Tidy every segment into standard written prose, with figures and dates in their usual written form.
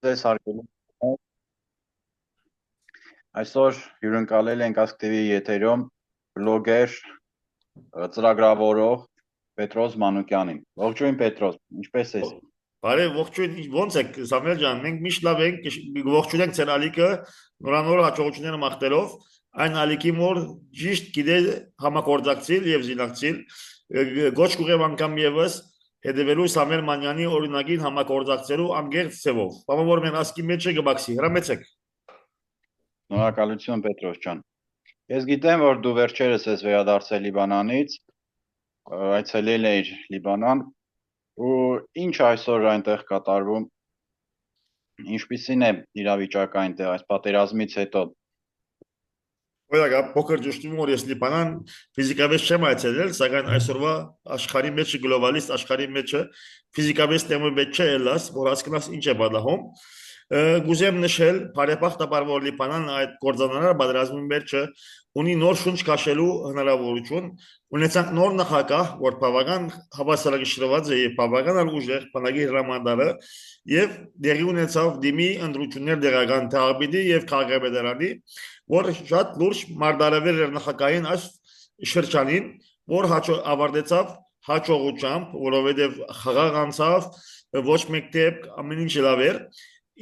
Ձեզ հարգելի այսօր հյուրընկալել ենք Ask TV եթերում բլոգեր, ծրագրավորող Պետրոս Մանուկյանին։ Ողջույն Պետրոս, ինչպե՞ս ես։ Բարև, ողջույն, ոնց եք Սամվել ջան, մենք միշտ լավ ենք, ողջունենք ձեր ալիքը, նորանոր հաջողությունները մաղթելով, այն ալիքի մոր ճիշտ գիտե համագործակցել եւ զինակցել, գոչ կուղեմ անգամ եւս հետևելու Սամվել Մանյանի օրինագին համագործակցելու անգերց ձևով։ Բավական որ մենք ասկի մեջ կբացի, հրամեցեք։ Շնորհակալություն Պետրոս ջան։ Ես գիտեմ, որ դու վերջերս ես վերադարձել Լիբանանից, այցելել էիր Լիբանան, ու ինչ այսօր այնտեղ կատարվում, ինչպիսին է իրավիճակը այնտեղ այս պատերազմից հետո։ Ոյակա փոքր ճշտում որ ես Լիբանան ֆիզիկապես չեմ այցելել, սակայն այսօրվա աշխարհի մեջ գլոբալիստ աշխարհի մեջ ֆիզիկապես տեմը մեջ չէ ելած, որ հասկանաս ինչ է բադահում։ Գուզեմ նշել, բարեբախտաբար որ Լիբանան այդ գործանարը պատերազմի մեջ ունի նոր շունչ քաշելու հնարավորություն, ունեցանք նոր նախագահ, որ բավական հավասարակշռված է եւ բավական ուժեղ բանակի հրամանատարը եւ դեղի ունեցավ դիմի ընդրություններ դեղական թաղբիդի եւ քաղաքապետարանի, որ շատ լուրջ մարտարավեր էր նախագահին այս շրջանին, որ ավարտեցավ հաջողությամբ, որովհետեւ խաղաղ անցավ, ոչ մեկ դեպք ամեն ինչ լավ էր,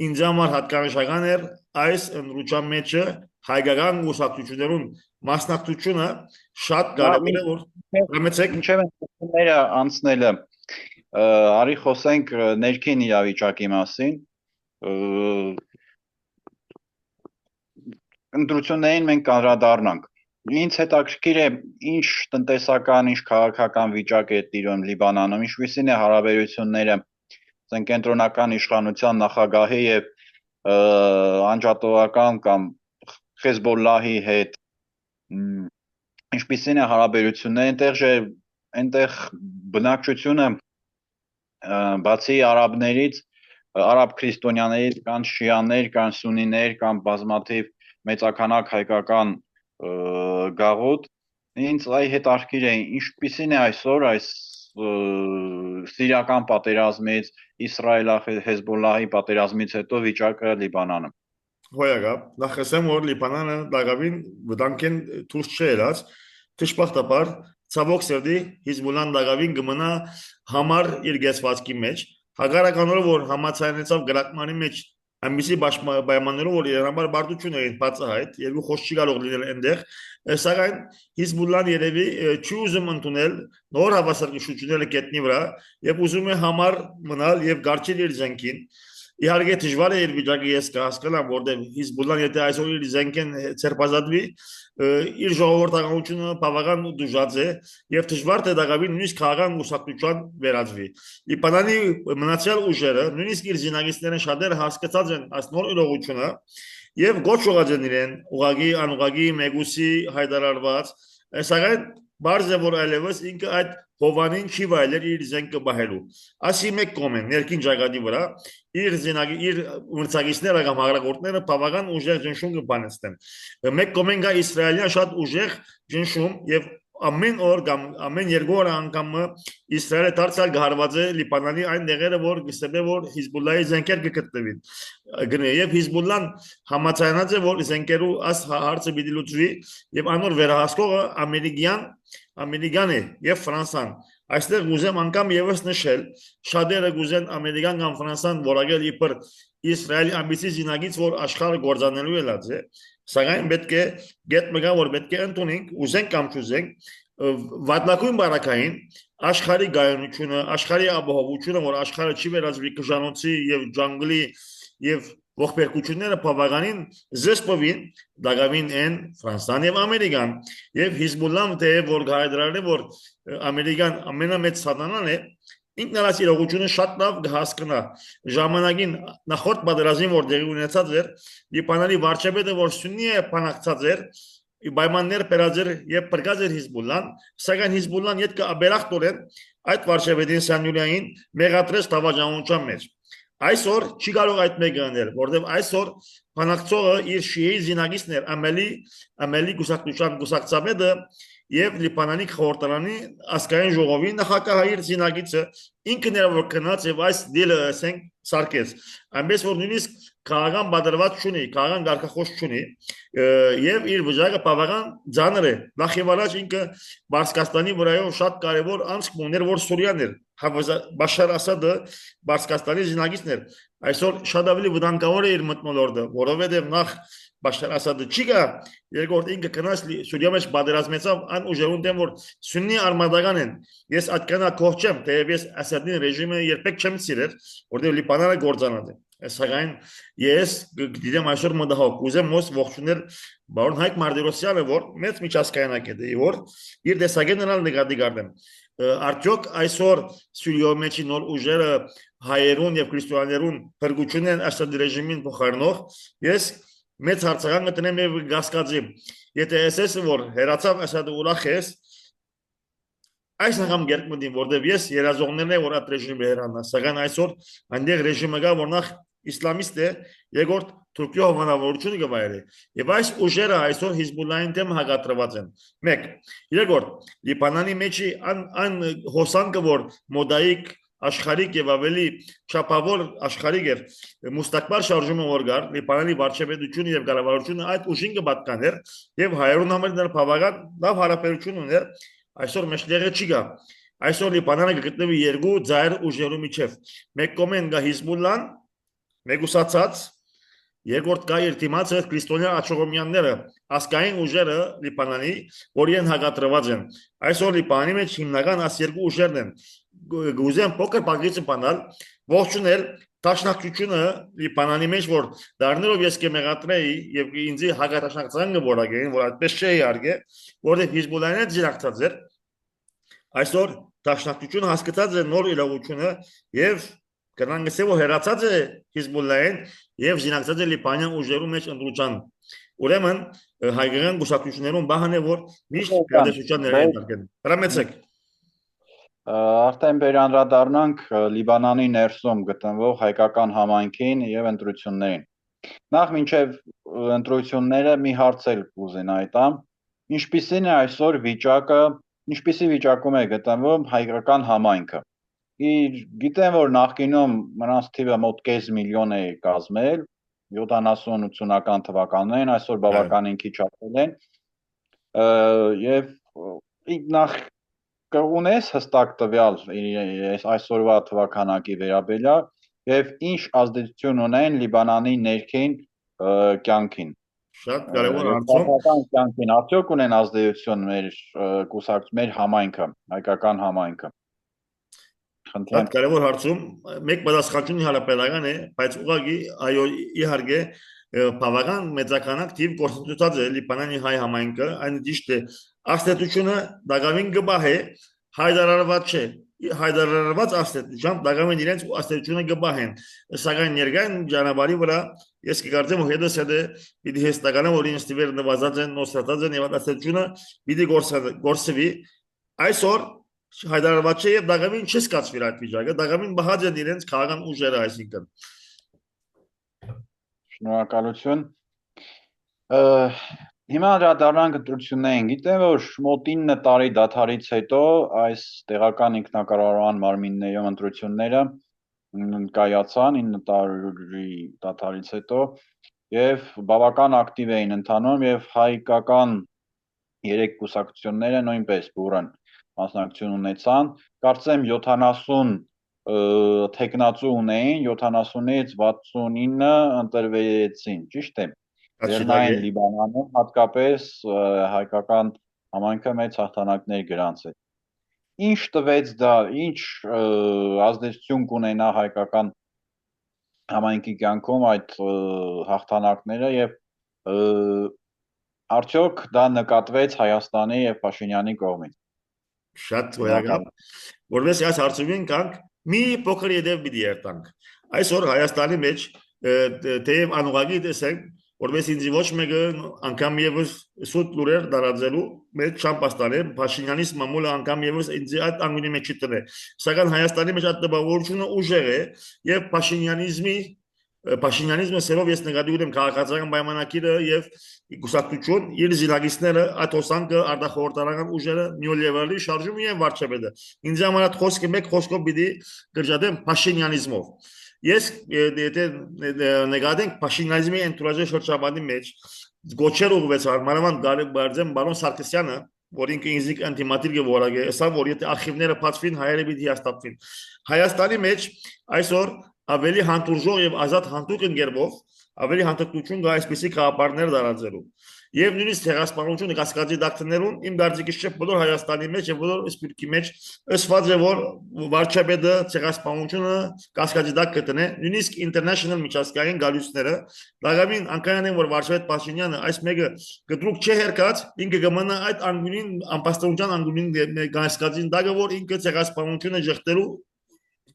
ինձ համար հատկանշական էր այս ընդրության մեջ հայկական ուսակցություններուն մասնակցությունը շատ կարևոր է, որ համեցեք ինչև են ծրագրերը անցնելը, արի խոսենք ներքին իրավիճակի մասին, ընտրություններին մենք անդրադառնանք։ Ինձ հետաքրքիր է ինչ տնտեսական, ինչ քաղաքական վիճակ է տիրում Լիբանանում, ինչպիսին է հարաբերությունները կենտրոնական իշխանության նախագահի եւ անջատողական կամ Հեզբոլլահի հետ, ինչպիսին է հարաբերությունները, այնտեղ բնակչությունը բացի արաբներից, արաբ քրիստոնյաներից կան շիաներ, կան սունիներ, կան բազմաթիվ մեծաքանակ հայկական գաղութ, ինձ այ հետաքրքիր է ինչպիսին է այսօր այս սիրիական պատերազմից, Իսրայել-Հեզբոլլահի պատերազմից հետո վիճակը Լիբանանում։ Հոյակա, նախ ասեմ, որ Լիբանանը դակավին վտանգեն դուրս չէ ելած, դժբախտաբար ցավոք սերդի Հիզբոլլահն դակավին կմնա համար իր գեցվածքի մեջ, հակառականորը որ համացանեցավ գրակմանի մեջ ամիսի պայմաններով որ իրենաբար բարդություն էին բացահայտ, երկու խոսք չի կարող լինել այնտեղ, սակայն Հիզբոլլահն երևի չի ուզում ընդունել նոր հավասարակշռությունները գետնի վրա եւ ուզում է համար մնալ եւ գարչել իր զենքին։ Իհարկե դժվար է իր վիճակը ես կհասկանամ, որտեղ Հիզբոլլահն եթե այսօր իր զենքեն ցերպազատվի, իր ժողովրդականությունը բավական դժվար է եւ դժվար է դակավին նույնիսկ քաղաքական ուսակցության վերածվի։ Լիբանանի մնացյալ ուժերը, նույնիսկ իր զինագիստները շատերը հասկացած են այս նոր իրողությունը եւ գոչ ուղղած են իրեն ուղագի անուղագի մեգուսի հայտարարված, սակայն բարձ է որ այլևս ինքը այդ հովանին չի վայելել իր զենքը բահելու։ Ասի մեկ կոմեն ներքին ճակատի վրա իր զինագի իր մրցակիցները կամ հաղրագործները բավական ուժեղ ճնշում կբանեցնեն։ Մեկ կոմեն գա իսրայելյան շատ ուժեղ ճնշում եւ ամեն օր կամ ամեն երկու օր անգամ Իսրայելը դարձյալ գահարված է Լիբանանի այն դեղերը որ գսեբե որ Հիզբոլլահի զենքեր կգտնվին եւ Հիզբոլլահն համաձայնած է որ զենքերու աս հարցը պիտի լուծվի եւ անոր վերահսկողը ամերիկան է եւ Ֆրանսան այստեղ գուզեմ անգամ եւս նշել շատերը գուզեն ամերիկան կամ Ֆրանսան որակել իբր Իսրայելի ամբիցի զինագից որ աշխարհը գործանելու է լաց է սակայն պետք է գետ մգա որ պետք է ընդունենք ուզենք կամ չուզենք վատնակույն բարակային աշխարհի գայունությունը աշխարհի ապահովությունը որ աշխարհը չի վերածվի կժանոցի եւ ջանգլի եւ ողբերգությունները բավականին զսպվին դակավին են Ֆրանսան եւ Ամերիկան եւ Հիզբոլլահն թե որ գայդրալը որ Ամերիկան ամենամեծ սատանան է ինքնարած իրողությունը շատ լավ հասկանա ժամանակին նախորդ պատերազմին որ դեղի ունեցած էր Լիբանանի վարչապետը որ սուննի է բանակցած էր պայմաններ բերած էր եւ բրգած էր Հիզբոլլահն սակայն Հիզբոլլահն յետք աբերախտորեն այդ վարչապետին Սանյուրյանին մեղադրեց դավաճանության մեջ այսօր չի կարող այդ մեկը անել որովհետեւ այսօր բանակցողը իր շիեի զինագիստներ ամելի գուսակցապետը եւ Լիբանանի խորհրդարանի ասկային ժողովի նախագահի զինագիծը ինքն էր որ կնած եւ այս դիլը ասենք սարքեց այնպես որ նույնիսկ քաղաքական բادرված չունի քաղաքական ղարքախոս չունի եւ իր վիճակը բավական ծանր է նախ եւ առաջ ինքը Բարսկաստանի վրայով շատ կարեւոր անցք ուներ որ Սուրիան էր Բաշար Ասադը Բարսկաստանի զինագիծն էր այսօր շատ ավելի վտանգավոր է իր մթնոլորտը որովհետեւ նախ Բաշար Ասադը չի գա երկրորդ ինքը կնաս Սուրիա մեջ բادرազմեցավ ան ուժերուն դեմ որ սուննի արմադական են ես այդքանա կողջեմ թեև ես Ասադի ռեժիմը երբեք չեմ սիրել որտեղ Լիբանանը գործանած է Սակայն ես գիտեմ այսօր մտահոգ ուզեմ ոս ողջունել բարոն Հայկ Մարտիրոսյանը որ մեծ միջազգայնակ է որ իր տեսակետն անալ նկատի գարդեմ արդյոք այսօր Սուրիայի մեջ նոր ուժերը հայերուն եւ քրիստոնյաներուն փրկություն են Ասադի ռեժիմին փոխարինող ես մեծ հարցական գտնեմ եւ գասկածի եթե SS որ հերացավ Ասադը ուրախ ես այս անգամ գերկմդին որտեվ ես երազողներն եմ որ այդ ռեժիմը հերանա սակայն այսօր այնտեղ ռեժիմը գա որ նախ իսլամիստ է երկրորդ Թուրքիա հովանավորությունը գվայել է եւ այս ուժերը այսօր Հիզբուլլահին դեմ հակատրված են մեկ երկրորդ Լիբանանի մեջի այն հոսանքը որ մոդայիկ աշխարհիկ եւ ավելի չափավոր աշխարհիկ էր մուստակբար շարժումը որ գար Լիբանանի վարչապետությունը եւ կառավարությունը այդ ուժին կպատկաներ եւ հայերուն համար դեռ բավական լավ հարաբերություն ուներ այսօր մեջտեղը չի գա այսօր Լիբանանը գտնվի երկու ծայր ուժերու միջև մեկ կողմեն գա Հիզբուլլան մեգուսացած երկրորդ կա իր դիմացը քրիստոնյա աչողոմյանները ասկային ուժերը Լիբանանի որ իրեն հակատրված են այսօր Լիբանանի մեջ հիմնական աս երկու ուժերն են գուզեն փոքր բաղիցը բանալ ողջունել Տաշնակցությունը Լիբանանի մեջ որ դառնելով ես կմեղատրեի եւ ինձ հակատաշնակցան գորագեն որ այդպես չէ իհարկե որտեղ Հիզբուլլահը ձիրակցած էր այսօր Տաշնակցությունը հասկացած է նոր իրողությունը եւ կնան գսե որ հերացած է Հիզբուլլահին եւ զինակցած է Լիբանան ուժերու մեջ ընդրուճան ուրեմն հայկական գուսակցություններուն բահան է որ միշտ գերադասություններ են դարձել հրամեցեք Արդեն վերանդրադառնանք Լիբանանի ներսում գտնվող հայկական համայնքին եւ ընտրություններին։ Նախ մինչեւ ընտրությունները մի հարց էլ կուզենայի տամ։ Ինչպիսին է այսօր վիճակը, ինչպիսի վիճակում է գտնվում հայկական համայնքը։ Գիտեմ, որ նախկինում նրանց թիվը մոտ կես միլիոն է կազմել, 70-80-ական թվականներին, այսօր բավականին քիչ աճել են։ Եվ նախ Ունես հստակ տվյալ այսօրվա թվականակի վերաբերյալ եւ ինչ ազդեցություն ունեն Լիբանանի ներքին կյանքին։ Շատ կարևոր հարցում արդյոք ունեն ազդեցություն մեր համայնքը, հայկական համայնքը։ Շատ կարևոր հարցում մեկ պատասխանատվի հարաբերական է, բայց ուղղակի այո իհարկե բավական մեծականակ թիվ կորցնած է Լիբանանի հայ համայնքը, այն ճիշտ է Աստետությունը դակամին գբահ է հայդարարված չէ հայդարարված աստետությամբ դակամին իրենց աստետությունը գբահեն սակայն ներկային ճանապարհի վրա ես կգործեմ հետս հետը պիտի հստականը որ ինձ տիվեր նվազած են նոսրացած են եւ աստետությունը պիտի գործվի այսօր հայդարարված չէ եւ դակամին չսկացվի այդ վիճակը դակամին բահած են իրենց քաղաքական ուժերը այսինքն Շնորհակալություն Հիմա դառնանք ընտրություններին։ Գիտեմ, որ մոտ 9 տարի դադարից հետո այս տեղական ինքնակառավարման մարմիններում ընտրությունները կայացան 9 տարի դադարից հետո եւ բավական ակտիվ էին ընթանում եւ հայկական 3 կուսակցությունները նույնպես բուրըն մասնակցություն ունեցան։ Կարծեմ 70 տեխնացու ունեին, 70-ից 69 ընտրվեցին, ճիշտ է։ Լեռնային Լիբանանում հատկապես հայկական համայնքը մեծ հաղթանակներ գրանցեց։ Ինչ տվեց դա, ինչ ազդեցություն կունենա հայկական համայնքի կյանքում այդ հաղթանակները եւ արդյոք դա նկատվեց Հայաստանի եւ Փաշինյանի կողմից։ Շատ գոյական։ Որպես այս հարցումին կանք մի փոքր յետև պիտի երտանք։ Այսօր Հայաստանի մեջ թեև անուղագի տեսեք որպես ինձ ոչ մեկը անգամ եւս սուտ լուրեր դարաձելու մեջ չամպաստան է Փաշինյանից մամուլը անգամ եւս ինձ այդ անգունի մեջ չտնե սակայն Հայաստանի մեջ այդ տպավորությունը ուժեղ է եւ Փաշինյանիզմը սերով ես նկատի ունեմ քաղաքացիական պայմանագիրը եւ գուսակցություն իր զինագիստները այդ հոսանքը արտախորհրդարանական ուժերը նյոլևալի շարժումը եւ վարչապետը ինձ համար այդ խոսքը մեկ խոսքով պիտի կրճատեմ Փաշինյանիզմով Ես եթե նկատենք Փաշինյանի ընտրաժի շրջանի մեջ գոչեր ուղղվեցան մանավանդ բարոն Սարգսյանը, որ ինքը ինձ անտիմատիվ գորագե, ասա որ եթե արխիվները բացվին հայերը պիտի հաստատվին։ Հայաստանի մեջ այսօր ավելի հանդուրժող եւ ազատ հանդուկ ընկերվող ավելի հանդգնություն կա այսպիսի խաղապարներ դարաձելու եւ նույնիսկ ցեղասպանությունը կասկածի դակտներուն իմ դարձիկից չէ բոլոր Հայաստանի մեջ եւ բոլոր սպիրկի մեջ ըսված է որ վարչապետը ցեղասպանությունը կասկածի դակ կտնե նույնիսկ ինտերնեշնալ միջազգային գալուստները լագամին անկայան են որ վարչապետ Փաշինյանը այս մեկը գդրուկ չէ հերկած ինքը կմնա այդ անգունին անպաստորության անգունին կասկածին դակը որ ինքը ցեղասպանությունը ժխտելու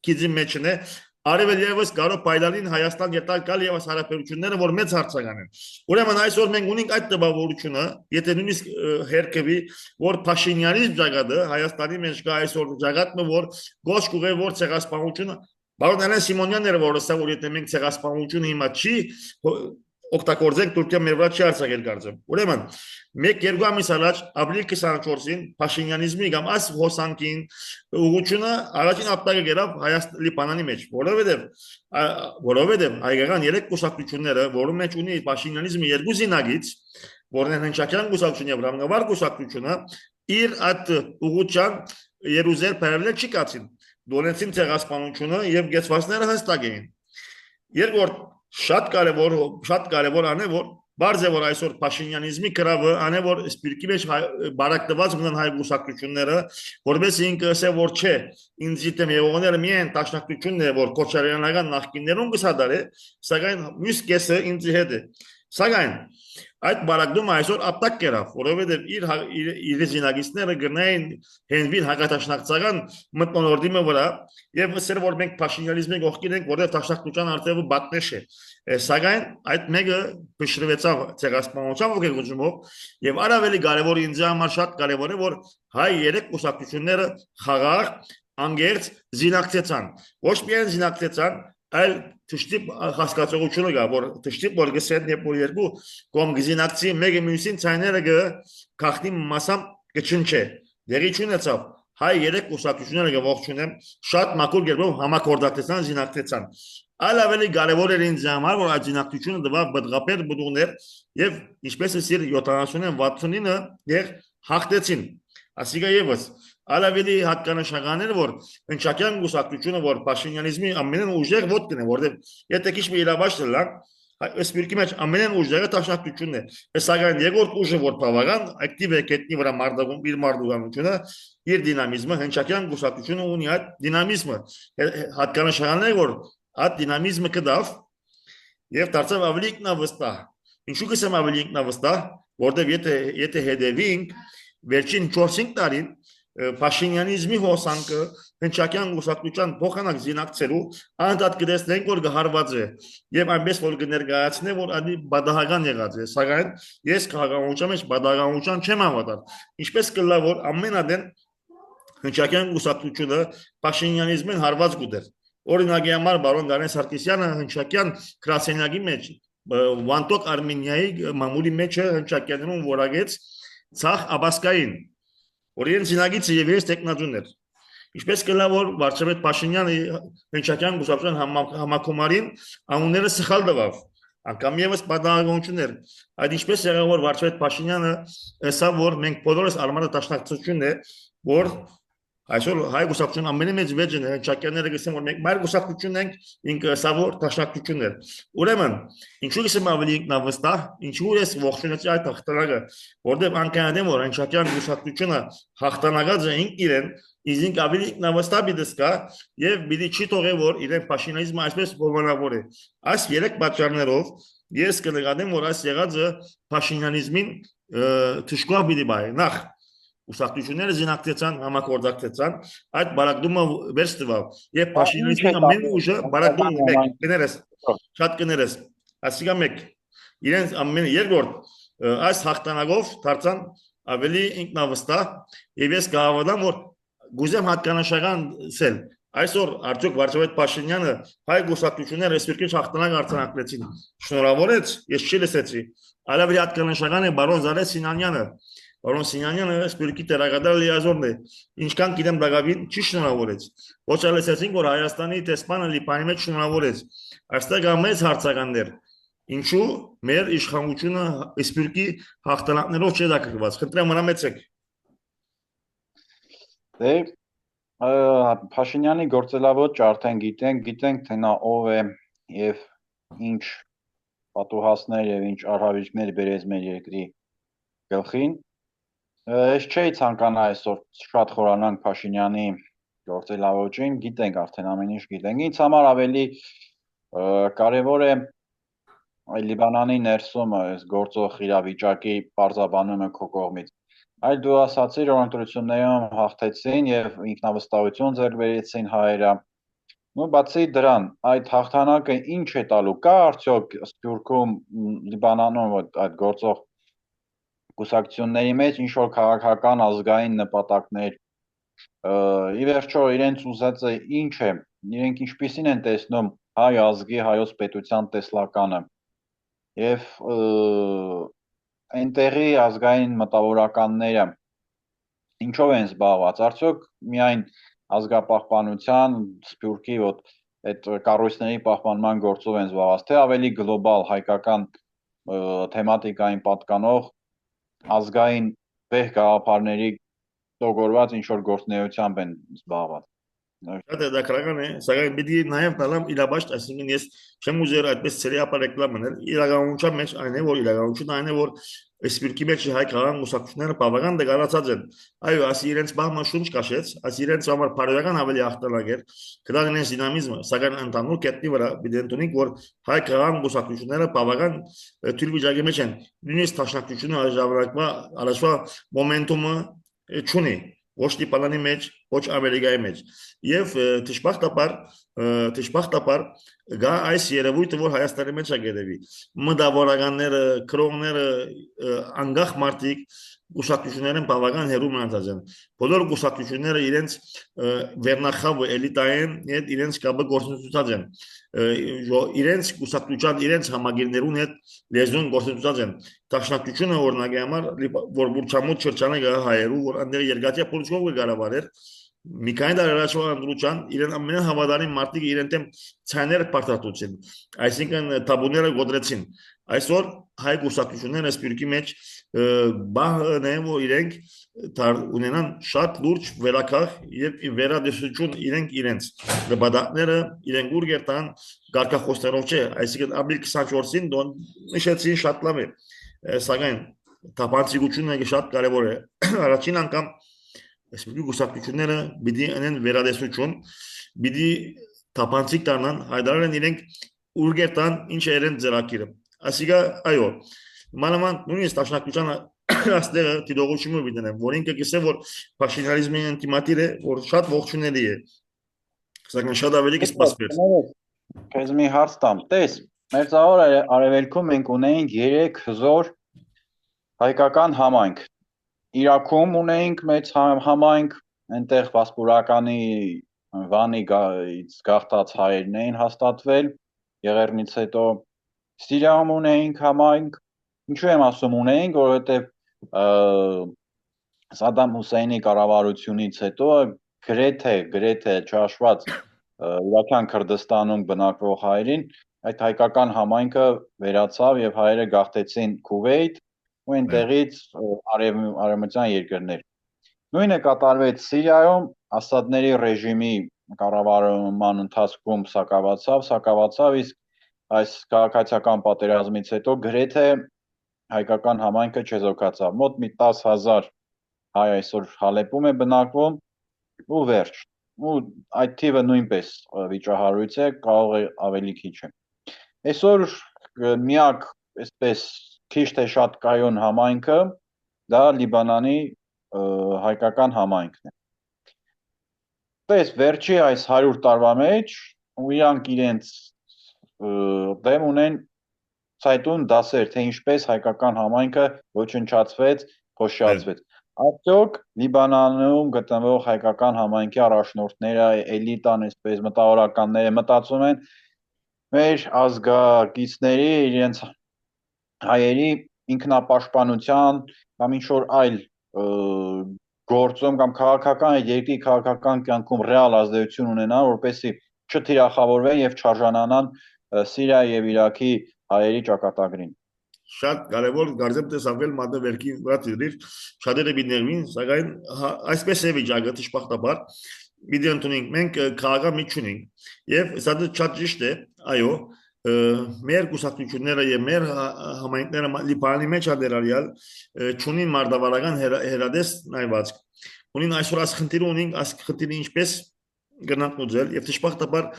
քիզի մեջն է Արևել եւս կարող պայլանին Հայաստան յետալ կալ եւս հարաբերությունները որ մեծ հարցական են։ Ուրեմն այսօր մենք ունենք այդ տպավորությունը, եթե նույնիսկ հերկվի, որ Փաշինյանից ճակատը Հայաստանի մեջ կա այսօր ճակատը որ գոչ կուղե որ ցեղասպանությունը Բարոն Ալեն Սիմոնյանն էր որ ասա որ եթե մենք ցեղասպանությունը հիմա չի օգտագործենք Թուրքիա մեր վրա չի արձակել կարծեմ։ Ուրեմն 1-2 ամիս առաջ ապրիլի 24-ին Փաշինյանիզմի կամ այս հոսանքին ուղղությունը առաջին ապտակը գերավ Լիբանանի մեջ, որովհետև հայկական երեք կուսակցությունները, որում մեջ ունի Փաշինյանիզմի երկու զինագիծ, որն են հնչակյան կուսակցությունը եւ ռազմավար կուսակցությունը, իր այդ ուղղության Երուսաղեմ parallel չի կացին։ Դոնեցին ցեղասպանությունը եւ գեցվածները հստակ էին։ Երկրորդ շատ կարևոր ան է որ բարձ է որ այսօր Փաշինյանիզմի կրավը ան է որ սպիրկի մեջ բարակտված մնան հայ կուսակցությունները որպես ինքը ասե որ չէ ինձ դիտեմ եւ օները միայն տաշնակցությունն է որ կոչարյանական նախկիններուն կսադարե սակայն մյուս կեսը ինձ հետ է սակայն այդ բարակդումը այսօր ապտակ կերավ որովհետեւ իր զինագիստները գնային հենվին հակատաշնակցական մտնորդիմը վրա եւ ասել որ մենք Փաշինյանիզմի կողքին ենք որովհետեւ տաշնակցության արտեւը բատնեշ է սակայն այդ մեկը փշրվեցավ ցեղասպանության ոգեգոճումով եւ առավելի կարեւոր ինձ համար շատ կարեւոր է որ հայ երեք կուսակցությունները խաղաղ անգերց զինակցեցան ոչ միայն զինակցեցան այլ թշտիպ հասկացողությունը կա որ թշտիպ որ գսեն եւ որ երկու կողմ գզինակցի մեկը մյուսին ցայները գախնի մասամ կչնչե դերի չունեցավ հայ երեք կուսակցությունները ողջունեմ շատ մաքուր գերբով համակորդակցեցան զինակցեցան այլ ավելի կարևոր էր ինձ համար որ այդ զինակցությունը դվավ բդղապեր բդուներ եւ ինչպես է 70-ին 69-ը դեր հաղթեցին ասիկա եւս Ալավելի հատկանշական էր որ հնչակյան կուսակցությունը որ Փաշինյանիզմի ամենն ուժեղ ոդկն է որտեղ եթե քիչ մի իրավաշտ լավ սպիրկի մեջ ամենն ուժեղը տաշնակցությունն է սակայն երկրորդ ուժը որ բավական ակտիվ է կետնի վրա մարդագում իր մարդուգանությունը իր դինամիզմը հնչակյան կուսակցությունը ունի այդ դինամիզմը հատկանշական է որ այդ դինամիզմը կդավ եւ դարձավ ավելի ինքնավստահ ինչու կսեմ ավելի ինքնավստահ որտեղ եթե հետևենք վերջին 4-5 տարին Փաշինյանիզմի հոսանքը հնչակյան կուսակցության փոխանակ զինակցելու անդադ կտեսնենք որ գահարված է եւ այնպես որ կներկայացնե որ ադի բադահական եղած է սակայն ես քաղաքականության մեջ բադահականության չեմ հավատալ ինչպես կլա որ ամենադեն հնչակյան կուսակցությունը Փաշինյանիզմին հարված գուտեր օրինակի համար բարոն Դանիել Սարգսյանը հնչակյան քրասենյակի մեջ Վանտոկ Արմենիայի մամուլի մեջ հնչակյաններուն որագեց ցախ աբասկային Օրեն զինագիծը եւ ես տեխնատուներ Ինչպես կլա որ վարչապետ Փաշինյանը հնչակյան կուսակցության համակոմարին անունները սխալ տվավ անգամ եւս պատահականություններ այդ ինչպես եղավ որ վարչապետ Փաշինյանը ասա որ մենք բոլորս արմանը տաշնակցությունն է որ այսօր հայ կուսակցություն ամենամեծ վեճն է հնչակյանները գսեն որ մենք մեր կուսակցությունն ենք ինքը ասա որ տաշնակցությունն է ուրեմն ինչու եմ ավելի ինքնավստահ ինչու ես ողջունեցի այդ հաղթանակը որտեղ անկայանում որ հնչակյան կուսակցությունը հաղթանակած է իրեն Իսկ ավելի ինքնավստահ դիսկա եւ բիդի չի թողե որ իրեն Փաշինյանիզմը այսպես բովանավոր է այս երեք պատճառներով ես կնկատեմ որ այս եղածը Փաշինյանիզմին թշկող բիդի բայ նախ Ուսակցությունները զինակցեցան համակորդակցեցան այդ բարակդումը վերստվավ եւ Փաշինյանիզմի ամեն ուժը բարակդումը մեկ կներես շատ կներես ասիկա մեկ իրենց ամեն երկրորդ այս հաղթանակով դարձան ավելի ինքնավստահ եւ ես կհավատամ որ Գուզեմ հատկանշական սել այսօր արդյոք վարչապետ Փաշինյանը հայ կուսակցությունները ռեսպեկտիվ հաղթանակ արձանագրեցին շնորհավորեց ես չի լսեցի Ալավի հատկանշական է բարոն Զարե Սինանյանը Պարոն Սինյանյանը Սփյուռքի տեղակատար լիազորն է։ Ինչքան գիտեմ Դագավին չի շնորհավորեց։ Ոչ այլ ասեցին, որ Հայաստանի տեսփանը Լիբանի մեջ շնորհավորեց։ Այստեղ կա մեծ հարցականներ։ Ինչու մեր իշխանությունը Սփյուռքի հաղթանակներով չէ դակրված։ Խնդրեմ հրամեցեք։ Դե Փաշինյանի գործելավոճը արդեն գիտենք թե նա ով է եւ ինչ պատուհասներ եւ ինչ արհավիրքներ բերեց մեր երկրի գլխին։ Ես չէի ցանկանա այսօր շատ խորանանք Փաշինյանի գործելավոճին, գիտենք արդեն ամեն ինչ գիտենք։ Ինձ համար ավելի կարևոր է Լիբանանի ներսում այս գործող իրավիճակի պարզաբանումը քո կողմից։ Այլ դու ասացիր, որ ընտրություններում հաղթեցին եւ ինքնավստահություն ձեռք բերեցին հայերը։ Ну, բացի դրան, այդ հաղթանակը ինչ է տալու։ Կա արդյոք Սփյուռքում, Լիբանանում այդ գործող կուսակցությունների մեջ ինչ որ քաղաքական ազգային նպատակներ, ի վերջո իրենց ուզածը ինչ է, իրենք ինչպիսին են տեսնում հայ ազգի, հայոց պետության տեսլականը եւ այնտեղի ազգային մտավորականները ինչով են զբաղված, արդյոք միայն ազգապահպանության, Սփյուռքի այդ կառույցների պահպանման գործով են զբաղված, թե ավելի գլոբալ հայկական թեմատիկային պատկանող ազգային վեհ գաղափարների տոգորված ինչ որ գործունեությամբ են զբաղված։ Դա քրական է, սակայն պիտի նաև տալամ իրավաշտ, այսինքն ես չեմ ուզեր այդպես ցերիապար ռեկլամ անել։ Իրականության մեջ այն է, որ իրականությունը այն է, որ Սփյուռքի մեջ հայ քաղաքական մուսակցությունները բավական դեղացած են։ Այո, ասի իրենց բաղմը շունչ կաշեց, ասի իրենց համար բարոյական ավելի ախտանակ էր, կդան իրենց դինամիզմը, սակայն ընդհանուր կետնի վրա պիտի ընդունենք, որ հայ քաղաքական մուսակցությունները բավական թույլ վիճակի մեջ են։ Նույնիսկ տաշնակցությունը առաջվա մոմենտումը չունի ոչ Լիբանանի մեջ, ոչ Ամերիկայի մեջ։ Եվ թշպախտապար գա այս երևույթը, որ Հայաստանի մեջ է գերեւի։ Մտավորականները, քրոները, անգախ մարդիկ կուսակցություններն բավական հերու մնացած են։ Բոլոր կուսակցությունները իրենց վերնախավը էլիտային հետ իրենց կապը գործընթացած են։ Իրենց կուսակցության, իրենց համագիրներուն հետ լեզուն գործընթացած են։ Տաշնակցությունը օրինակի համար, որ Բուրչամոտ շրջանը գա հայերու, որ այնտեղ երկաթյա պոլիտիկով կառավարեր, մի քանի տարի առաջվա ընդրության իրեն ամենահավատարիմ մարդիկ իրեն դեմ ցաներ պարտադրեցին, այսինքն տաբուները գոդրեցին։ Այսօր հայ կուսակցությունները Սփյուռքի մեջ բահն է, որ իրենք ունենան շատ լուրջ վերակախ եւ վերադասություն իրենց նպատակները իրենք ուղղերտան գարկախոսներով չէ, այսինքն ապրիլ 24-ին նշեցին շատ լավ է, սակայն տապանցիկությունը շատ կարևոր է։ Առաջին անգամ Սփյուռքի կուսակցությունները պիտի անեն վերադասություն, պիտի տապանցիկ դառնան, հայտարարեն իրենք ուղղերտան ինչ է իրենց ծրագիրը։ Ասիկա այո, մանավանդ նույնիսկ տաշնակցությանը աստեղը դիտողությունը պիտի որ ինքը կիսե որ ֆաշիզմի ինտիմատիր է, որ շատ ողջունելի է։ Սակայն շատ ավելի կսպասվեր։ Քեզ մի հարց տամ, տես, Մերձավոր Արևելքում մենք ունեինք 3 հզոր հայկական համայնք։ Իրաքում ունեինք մեծ համայնք, այնտեղ Վասպուրականի Վանի գաղթած հայերն էին հաստատվել, Եղեռնից հետո Սիրիայում ունեինք համայնք, ինչու եմ ասում ունեինք, որովհետև Սադամ Հուսեյնի կառավարությունից հետո գրեթե չհաշված Իրաքյան Քրդստանում բնակվող հայերին այդ հայկական համայնքը վերացավ եւ հայերը գաղթեցին Քուվեյթ ու այնտեղից արևմտյան երկրներ։ Նույնը կատարվեց Սիրիայում, Ասադների ռեժիմի կառավարման ընթացքում սակավացավ, իսկ այս քաղաքացիական պատերազմից հետո գրեթե հայկական համայնքը չեզոքացավ։ Մոտ մի 10,000 հայ այսօր Հալեպում է բնակվում ու վերջ։ Ու այդ թիվը նույնպես վիճահարույց է, կարող է ավելի քիչ է։ Այսօր միակ այսպես քիչ թե շատ կայուն համայնքը դա Լիբանանի հայկական համայնքն է։ Տես վերջի այս 100 տարվա մեջ ու իրանք իրենց դեմ ունեն ցայտուն դասեր, թե ինչպես հայկական համայնքը ոչնչացվեց, փոշիացվեց։ Արդյոք Լիբանանում գտնվող հայկական համայնքի առաջնորդները, էլիտան, այսպես մտավորականները մտածում են մեր ազգակիցների իրենց հայերի ինքնապաշտպանության կամ ինչ որ այլ գործում կամ քաղաքական երկրի քաղաքական կյանքում ռեալ ազդեցություն ունենան, որպեսզի չթիրախավորվեն եւ չարժանանան Սիրիայի եւ Իրաքի հայերի ճակատագրին։ Շատ կարևոր գարձեմ տեսավել մատը վերքի վրա դրիր շատերը բիներվին սակայն այսպես է վիճակը ճշմարտաբար մի դենտունինգ մենք քաղաքական մի չունենք եւ սա շատ ճիշտ է այո մեր կուսակցությունները եւ մեր համայնքները լիբանանի մեջ ադերալյալ չունին մարդավարական հերադես նայված ունին այսօր ասխնդիր ունին ասխնդիրը ինչպես գնանք ուզել եւ ճշմարտաբար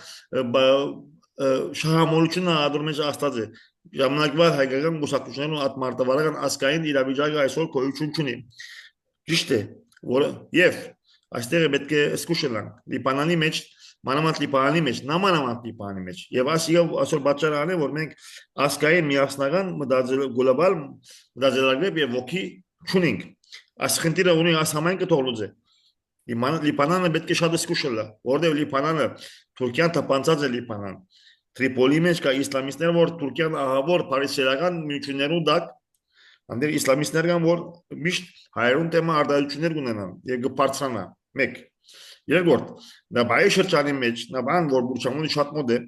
շահամոլությունը ադոր մեջ աստած է ժամանակվա հայկական գուսակցություններն այդ մարտավարական ասկային իրավիճակը այսօր գոյություն չունի ճիշտ է որ եւ այստեղ պետք է սկսել լիբանանի մեջ մանավանդ լիբանանի մեջ նամանավանդ լիբանանի մեջ եւ այսօր պատճառը որ մենք ասկային միասնական գլոբալ մտածելակերպ եւ ոգի չունենք ասխնդիրը ունի աս համայնքը թողնուց է Լիբանանը պետք է շատ սկսել որտեղ Լիբանանը Թուրքիան թափանցած է Լիբանան Տրիպոլի մեջ կա իսլամիստներ, որ Թուրքիան ահավոր փարիսերական միություններու դակ, անդեր իսլամիստներ կան, որ միշտ հայերուն թեմա արտահայտություններ ունենան եւ կբարձրանա։ Մեկ։ Երկրորդ, դա բայ շրջանի մեջ, նա բան որ բուրչամունի շատ մոդ է,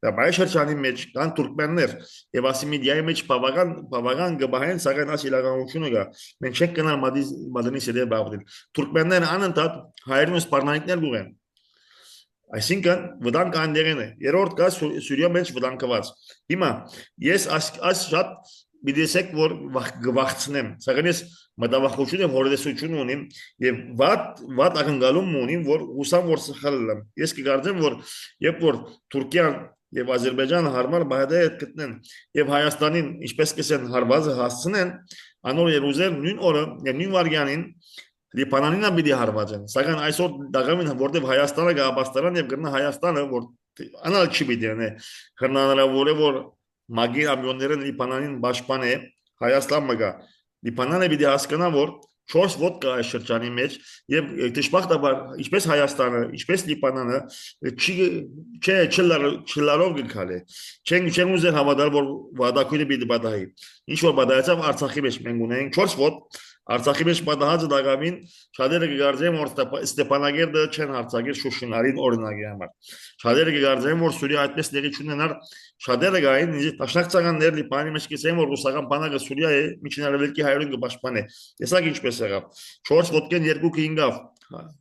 դա բայ շրջանի մեջ կան թուրքմեններ եւ ասի մեդիայի մեջ բավական գբահեն սակայն աս իրականությունը կա։ Մենք չենք կնալ մադանի սերիա բաղդին։ Թուրքմենները անընդհատ հայերուն սպառնալիքներ գուղեն։ Այսինքն վտանգ այնտեղն է երրորդ կա Սուրիա մեջ վտանգված հիմա ես այս շատ բիդեսեք որ գվախցնեմ սակայն ես մտավախություն եմ հորդեսություն ունիմ եւ վատ ակնկալում ունիմ որ ուսամ որ սխալ եմ ես կգարձեմ որ երբ որ Թուրքիան եւ Ադրբեջանը հարմար բայդե գտնեն եւ Հայաստանին ինչպես կսեն հարվածը հասցնեն անոր Երուսաղեմ նույն օրը եւ նույն վարյանին Լիբանանին պիտի հարվածեն սակայն այսօր դակամին որտեղ Հայաստանը գաբաստարան եւ գրնա Հայաստանը որ անալ չի պիտի անե հնարավոր է որ մագի ամյոնները Լիբանանին պաշտպան է Հայաստան մգա Լիբանանը պիտի հասկանա որ 4 ոտ կա այս շրջանի մեջ եւ դժբախտաբար ինչպես Հայաստանը ինչպես Լիբանանը չլարով գքալե չեն ուզել հավատալ որ վադակույնը պիտի բադահի ինչ որ բադայացավ Արցախի մեջ մենք ունենք 4 ոտ Արցախի մեջ պատահած դակամին շատերը կգարձեն որ Ստեփանագերդը չեն հարցակել Շուշինարին օրինակի համար շատերը կգարձեն որ Սուրիա այդպես տեղի չունենար շատերը գային տաշնակցականներ Լիբանանի մեջ կիսեն որ ռուսական բանակը Սուրիայի միջինարևելքի հայերուն կպաշտպանե տեսակ ինչպես եղավ 4 ոդկեն 2-5-ով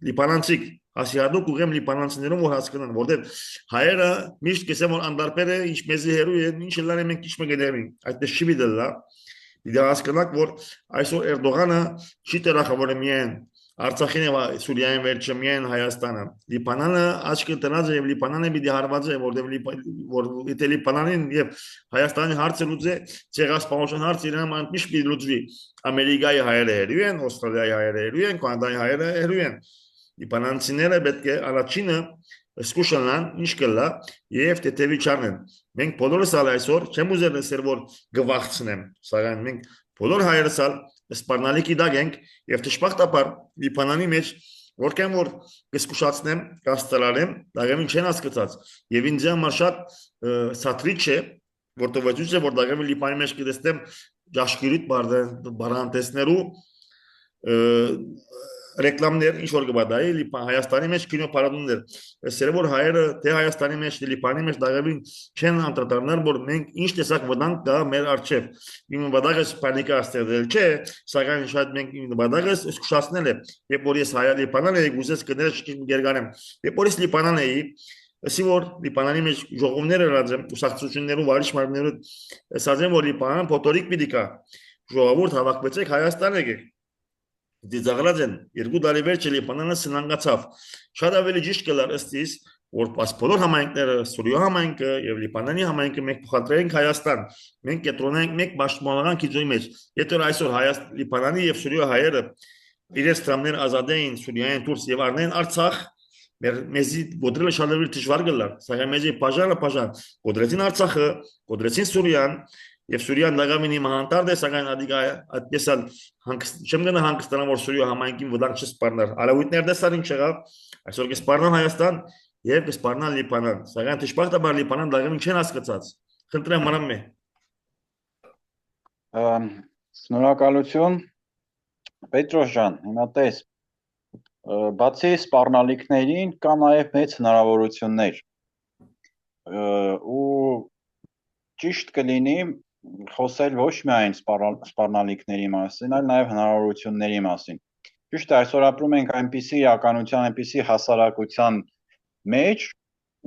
Լիբանանցիք ասիադուկ ուղեմ լիբանանցիներուն որ հասկանան որտեղ հայերը միշտ կիսեն որ անդարպերը ինչ մեզի հերու ինչ լանը մենք ինչ մգնեմին այդպես չի դելա Իդե հասկանաք որ այսօր Էրդողանը չի terախավորը միայն Արցախին եւ Սուրիային վերջը միայն Հայաստանը Լիբանանը աչքը տնած է եւ Լիբանանը պիտի հարված է որ եթե Լիբանանին եւ Հայաստանի հարցը լուծե ցեղասպանության հարցը իրեն միշտ պիտի լուծվի Ամերիկայի հայերը հերու են Ավստրալիայի հայերը հերու են Կանադայի հայերը հերու են Լիբանանցիները պետք է առաջինը Սկուշանան ինչ կլա եւ տետեվի չառնեն մենք բոլորս այսօր չեմ ուզել ասել որ գվախցնեմ սակայն մենք բոլոր հայերս սպառնալիքի դակ ենք եւ ճշմարտաբար Լիբանանի մեջ որքան որ կսկուշացնեմ կաստալարեմ դակամին չեն հասկացած եւ ինձ համար շատ սատրիչ է որտեղ ոչ որ դակամին Լիբանանի մեջ կտեսնեմ ճաշկիրիտ բարանտեսներու Ռեկլամներ ինչ որ կբադայի Հայաստանի մեջ կինոփառատոներ ասել որ հայերը թե Հայաստանի մեջ թե Լիբանանի մեջ դակամին չեն անդրադառնալ որ մենք ինչ տեսակ վտանգ կա մեր արչեւ իմ վտանգը պանիկա ստեղծել չէ սակայն շատ մենք իմ վտանգը զսկուշացնել է երբ որ ես հայ Լիբանան եի գուզես կներ չգերգանեմ երբ որ ես Լիբանան էի ասի որ Լիբանանի մեջ ժողովները ռաձեմ ուսակցություններու վարիչ մարմիններու ասածեն որ Լիբանան փոթորիկ պիտի կա ժողովուրդ հավաքվեցեք Հայաստան եկեք Դիզագրածեն երկու տարի վերջ Լիբանանը սնանկացավ շատ ավելի ճիշտ կլար ըստիս որ բոլոր համայնքները Սուրիա համայնքը եւ Լիբանանի համայնքը մենք փոխադրենք Հայաստան մենք կետրոնենք մեկ պաշտպանական քիզոյի մեջ եթե այսօր Լիբանանի եւ Սուրիա հայերը իրենց տրամներ ազատեին Սուրիայեն դուրս եւ առնեն Արցախ մեզի գոդրելը շատ ավելի դժվար կլար սակայն մեզի բաժանը գոդրեցին Արցախը գոդրեցին Սուրիան Եվ Սուրիան դակամին իմ հանտարդ է, սակայն ադիգա այդպես էլ չեմ գնա հանգստանամ, որ Սուրիա համայնքին վտանգ չսպառներ։ Ալավիտներ դեսար ինչ եղավ, այսօր կսպառնան Հայաստան եւ կսպառնան Լիբանան։ Սակայն դժբախտաբար Լիբանան դակամին չեն հասկացած։ Խնդրեմ մարամ մե։ Շնորհակալություն, Պետրոս ջան, հիմա տես, բացի սպառնալիքներին կա նաև մեծ հնարավորություններ ու ճիշտ կլինի խոսել ոչ միայն սպառնալիքների մասին, այլ նաև հնարավորությունների մասին։ Ճիշտ է, այսօր ապրում ենք այնպիսի իրականության, այնպիսի հասարակության մեջ,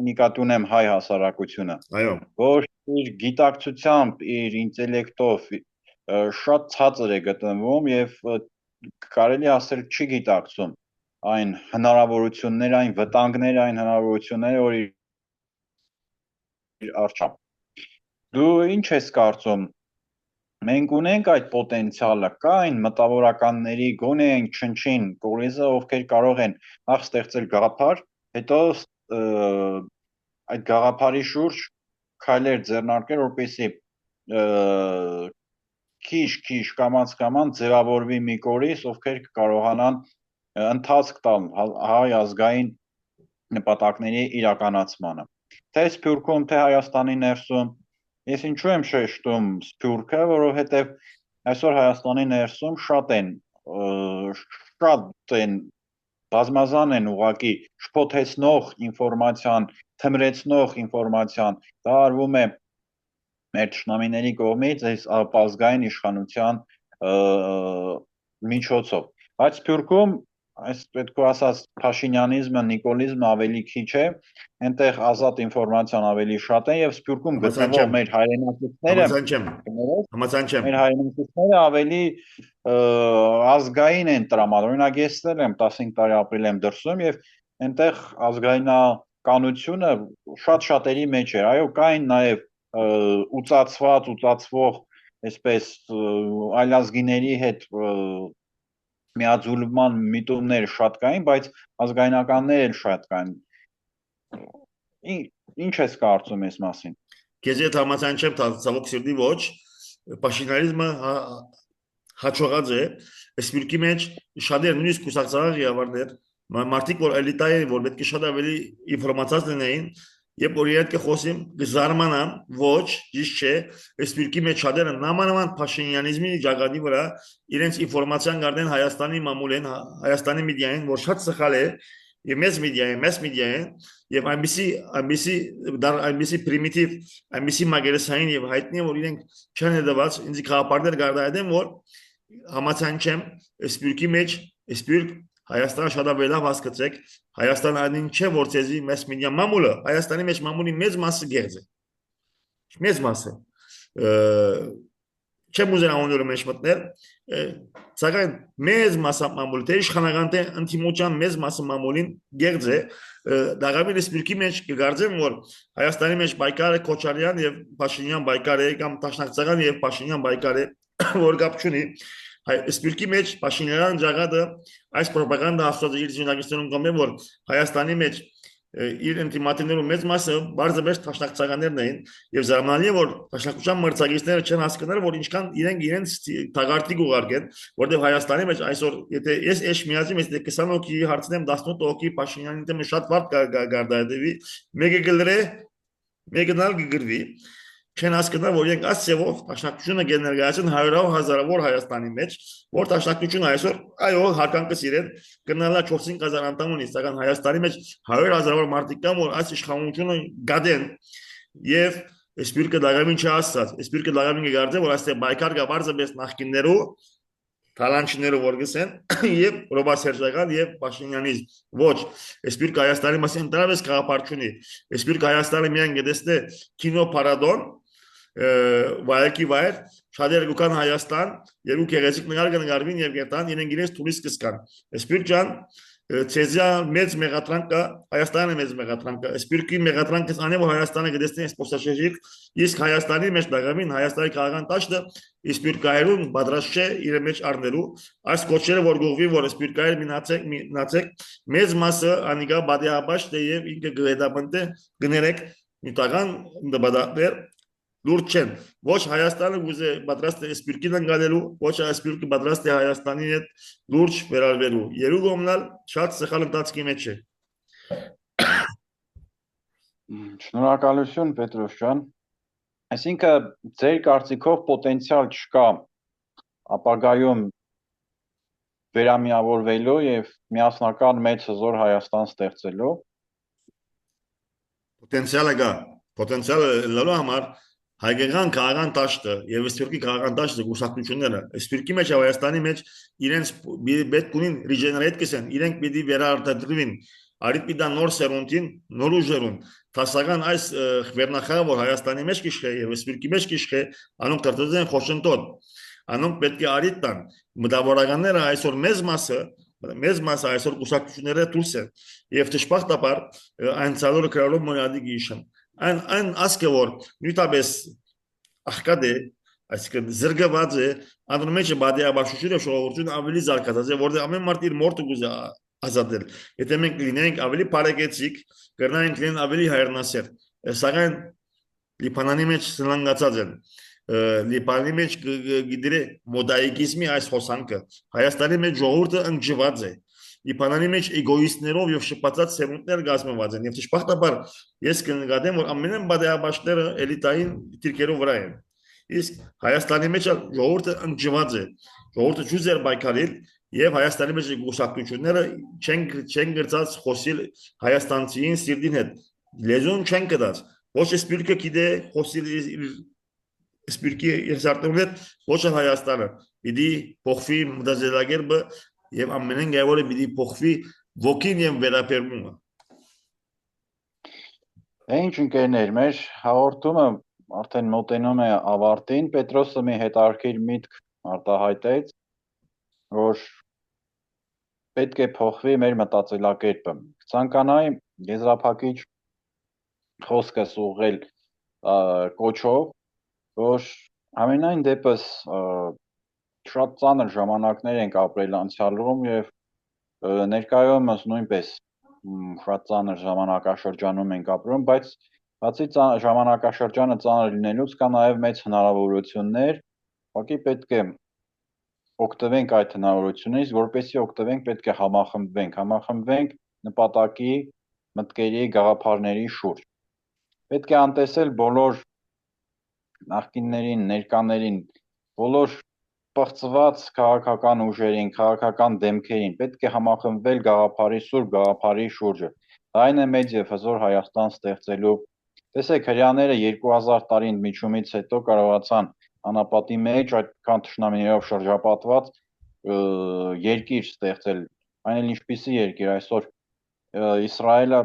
նկատի ունեմ հայ հասարակությունը, Այո, որ իր գիտակցությամբ, իր ինտելեկտով շատ ցածր է գտնվում եւ կարելի ասել չի գիտակցում այն հնարավորությունները, այն վտանգները, այն հնարավորությունները, որ իր առջև։ Դու ինչ ես կարծում, մենք ունենք այդ պոտենցիալը, կա այն մտավորականների գոնե այն չնչին կորիզը, ովքեր կարող են նախ ստեղծել գաղափար, հետո այդ գաղափարի շուրջ քայլեր ձեռնարկել, որպեսզի քիչ կամաց ձևավորվի մի կորիզ, ովքեր կարողանան ընթացք տալ հայ ազգային նպատակների իրականացմանը։ Թե Սփյուռքում, թե Հայաստանի ներսում, ես ինչու եմ շեշտում Սփյուռքը, որովհետև այսօր Հայաստանի ներսում շատ են բազմազան են ուղղակի շփոթեցնող ինֆորմացիան, թմրեցնող ինֆորմացիան, դա արվում է մեր ճշնամիների կողմից այս ապազգային իշխանության միջոցով։ Բայց Սփյուռքում այս պետք է ասած Փաշինյանիզմը, նիկոլիզմը ավելի քիչ է, այնտեղ ազատ ինֆորմացիան ավելի շատ է եւ Սփյուռքում գտնվող մեր հայրենակիցները մեր հայրենակիցները ավելի ազգային են տրամադրում։ Օրինակ ես եմ 15 տարի ապրել եմ դրսում եւ այնտեղ ազգայնականությունը շատ շատերի մեջ է։ Այո, կային նաեւ ուծացվող այսպես այլազգիների հետ միաձուլման միտումներ շատ կային, բայց ազգայնականներ էլ շատ կային։ Ինչ ես կարծում այս մասին։ Քեզ հետ համաձայն չեմ, ցավոք սիրտի ոչ, Փաշինյանիզմը հաջողած է, Սփյուռքի մեջ շատեր նույնիսկ կուսակցական ղեկավարներ, մարդիկ որ էլիտա են, որ պետք է շատ ավելի ինֆորմացիա լինեին, երբ որ իրենք խոսում, զարմանամ, ոչ, ճիշտ չէ, Սփյուռքի մեջ շատերը նամանավանդ Փաշինյանիզմի ճակատի վրա իրենց ինֆորմացիան գարդեն Հայաստանի մամուլեն, Հայաստանի մեդիային, որ շատ սխալ է, եւ մեծ մեդիա են, եւ այնպիսի պրիմիտիվ, այնպիսի մագերեսային եւ հայտնի որ իրենք չեն դված, ինձ քաղաքապարներ գարդայեն, որ համաձայն չեմ, Սփյուռքի մեջ, Սփյուռք Հայաստանը շատ ավելի լավ հասկացեք, Հայաստանը այն չէ, որ ցեզի մեծ մեդիա մամուլը, Հայաստանի մեջ մամուլի մեծ մասը գերձ է։ Մեծ մասը։ Չեմ ուզենա անունները մեջ մտնել, սակայն մեծ մասը մամուլի, թե իշխանական թե ընդդիմության մեծ մասը մամուլին գերձ է, դաղամին Սփյուռքի մեջ կգարձեմ, որ Հայաստանի մեջ պայքարը Քոչարյան եւ Փաշինյան պայքար է, կամ Տաշնակցական եւ Փաշինյան պայքար է, որ կապ չունի։ Սփյուռքի մեջ Փաշինյան ճակատը այս ռոպագանդա ասած իր ժողովրդական կողմեն որ Հայաստանի մեջ իր ինտիմատիվներու մեծ մասը բարձրապես տաշնակցականներն էին եւ զարմանալի է որ տաշնակցության մրցակիցները չեն հասկանել որ ինչքան իրենց թագարտիկ ուղարկեն որտեղ Հայաստանի մեջ այսօր եթե ես էշ միացի ես 20 հոգի հարցնեմ 18 հոգի Փաշինյանի դեմ շատ վատ գարդայդեվի մեկը գլրե մեկը նալ գգրվի չեն հասկանում որ իրենք ասեվով տաշնակցությունը գեներգացիան հարյուրավոր հազարավոր Հայաստանի մեջ որ տաշնակցությունը այսօր այո հարկանքս իրեն գնալա 4-5,000 անդամ ունի սակայն Հայաստանի մեջ 100,000 մարդիկ կան որ այս իշխանությունը գադեն եւ Սփյուռքը դաղամին չասած Սփյուռքը դաղամին գարձե որ այստեղ բայկար գա բարձրապես նախկիններու Թալանչիները որ գսեն եւ Ռոբա Սերժական եւ Փաշինյանիզմ ոչ Սփյուռք Հայաստանի մասին ընդհանրապես քաղաքապարչունի Սփյուռք Հայաստանը միայն գտեսնե կինո պարադոն վայրկի վայր շատերը գուքան Հայաստան երկու գեղեցիկ նկար կնկարվին եւ գետան իրենց տուրիստ կսկան Սփյուռք ջան ցեզիա մեծ մեգատրանկա Հայաստանը մեծ մեգատրանկա Սփյուռքի մեգատրանկս անե որ Հայաստանը գտեսնի սպորտաշրջիկ իսկ Հայաստանի մեջ դαγամին Հայաստանի քաղաքական տաշտը Սփյուռքայրուն պատրաստ չէ իր մեջ առնելու այս կոչերը որ գողվի որ Սփյուռքայր մնացեք մեծ մասը անիկա բադիաբաշտ եւ ինքը գլեդաբանտե գներեք նյութական դբադներ լուրջ չեն ոչ Հայաստանը ուզե պատրաստ է Սփյուռքին ընկալելու ոչ Սփյուռքը պատրաստ է Հայաստանի հետ լուրջ վերաբերելու երկու կողմնալ շատ սխալ ընթացքի մեջ է Շնորհակալություն Պետրոս ջան այսինքն ձեր կարծիքով պոտենցիալ չկա ապագայում վերամիավորվելու եւ միասնական մեծ հզոր Հայաստան ստեղծելու։ Պոտենցիալը կա, պոտենցիալը լելու համար հայկական քաղաքական դաշտը եւ սփյուռքի քաղաքական դաշտը գուսակցությունները սփյուռքի մեջ Հայաստանի մեջ իրենց պետք ունին regenerate կսեն, իրենք պիտի վերարտադրվին, արիտ պիտի նոր սերունդին, նոր ուժերուն, տասական այս վերնախավը որ Հայաստանի մեջ կիշխե եւ սփյուռքի մեջ կիշխե, անոնք դարձած խոշնտոտ, անոնք պետք է արիտ տան, մտավորականները այսօր մեծ մասը այսօր գուսակցությունները դուրս են եւ դժբախտաբար այն ցալորը կրալով մոնադի գիշն այն ասկե որ նույնպես աղքատ է այսինքն զրկված է անդր մեջ բադիաբաշխությունը շողորջուն ավելի զարգացած է որտեղ ամեն մարդ իր մորտը գուզա ազատել եթե մենք լինենք ավելի բարեկեցիկ կրնայինք լինեն ավելի հայրենասեր սակայն լիբանանի մեջ սլանգացած են Լիբանանի մեջ գիտիրե մոդայիկիզմի այս հոսանքը Հայաստանի մեջ ժողովուրդը ընկճված է Լիբանանի մեջ էգոիստներով եւ շփացած սերունդներ գազմված են եւ դժբախտաբար ես կնկատեմ որ ամենայն բադայաբաշխները էլիտային դիրքերով վրա են իսկ Հայաստանի մեջ ժողովուրդը ընկճված է ժողովուրդը ճուզեր բայկալել եւ Հայաստանի մեջ գուսակցությունները չեն գրծած խոսիլ հայաստանցիին սիրտին հետ լեզուն չեն կդած ոչ սպիրկը գիտե խոսիլ Սպիրկի երզարտումներ ոչ Հայաստանը պիտի փոխվի մտածելակերպը եւ ամենեն գերորը պիտի փոխվի ոգին եւ վերապերմումը Ինչ ընկերներ, մեր հաղորդումը արդեն մոտենում է ավարտին, Պետրոսը մի հետարքիր միտք արտահայտեց, որ պետք է փոխվի մեր մտածելակերպը։ Ցանկանայի եզրափակիչ խոսքս ուղղել կոչով, որ ամենայն դեպս շատ ծանր ժամանակներ ենք ապրել անցյալում եւ ներկայումս նույնպես շատ ծանր ժամանակաշրջանում ենք ապրում, բայց բացի ժամանակաշրջանը ծանր լինելուց կա նաեւ մեծ հնարավորություններ, ուղղակի պետք է օգտվենք այդ հնարավորություններից, որպեսզի օգտվենք պետք է համախմբվենք նպատակի, մտքերի, գաղափարների շուրջ։ Պետք է անտեսել բոլոր նախկիններին, ներկաներին, բոլոր պղծված քաղաքական ուժերին, քաղաքական դեմքերին, պետք է համախմբվել գաղափարի սուրբ գաղափարի շուրջը։ Այն է մեծ եւ հզոր Հայաստան ստեղծելու։ Տեսեք, հрьяաները 2000 տարի ընդմիջումից հետո կարողացան անապատի մեջ այդքան թշնամիներով շրջապատված երկիր ստեղծել։ Այն էլ ինչպիսի երկիր այսօր Իսրայելը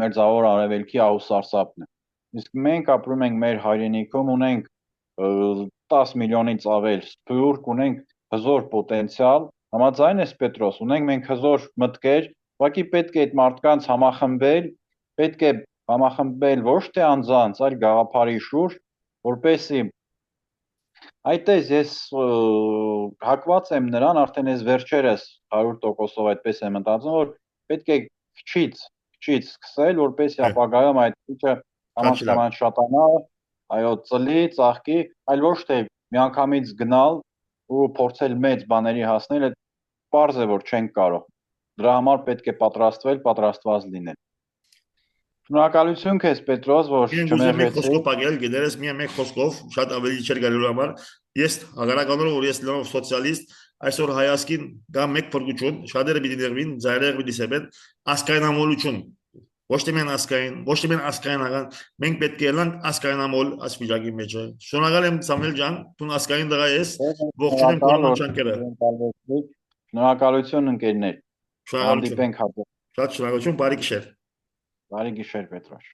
մեր զավոր արևելքի ահուսարսափն է։ Իսկ մենք ապրում ենք մեր հայրենիքում, ունենք 10 միլիոնից ավել սփյուռք, ունենք հզոր պոտենցիալ, համաձայն ես Պետրոս, ունենք մենք հզոր մտքեր, ուղղակի պետք է այդ մարդկանց համախմբել, պետք է համախմբել ոչ թե անձանց, այլ գաղափարի շուրջ, որպեսզի այդտես ես հակված եմ նրան, արդեն ես վերջերս 100%-ով այդպես եմ մտածում, որ պետք է քչից սկսել, որպեսզի ապագայում այդ քիչը կամաց շատանա, այո, ծլի, ծաղկի, այլ ոչ թե միանգամից գնալ ու փորձել մեծ բաների հասնել, այդ պարզ է, որ չենք կարող։ Դրա համար պետք է պատրաստված լինել։ Շնորհակալություն քեզ Պետրոս, որ չմերժեցի։ Գիտես, մի մեկ խոսքով շատ ավելի չէր գալու համար։ Ես հագարականորեն որ ես լավ սոցիալիստ, այսօր հայասկին դա մեկ փրկություն, շատերը պիտի դերվին, զայրեղ պիտի սեբեն, ասկայնամոլություն։ Ոչ թե մեն ասկայնական, մենք պետք է լանք ասկայնամոլ ասվիճակի մեջ։ Շնորհակալ եմ Սամվել ջան, դու ասկայն դղա ես, ողջունում եմ կորոնա չանկերը։ Շնորհակալություն ընկերներ։ Հանդիպենք հաջորդ։ Շատ շնորհակալություն, բարի գիշեր։ Բարի գիշեր Պետրոս։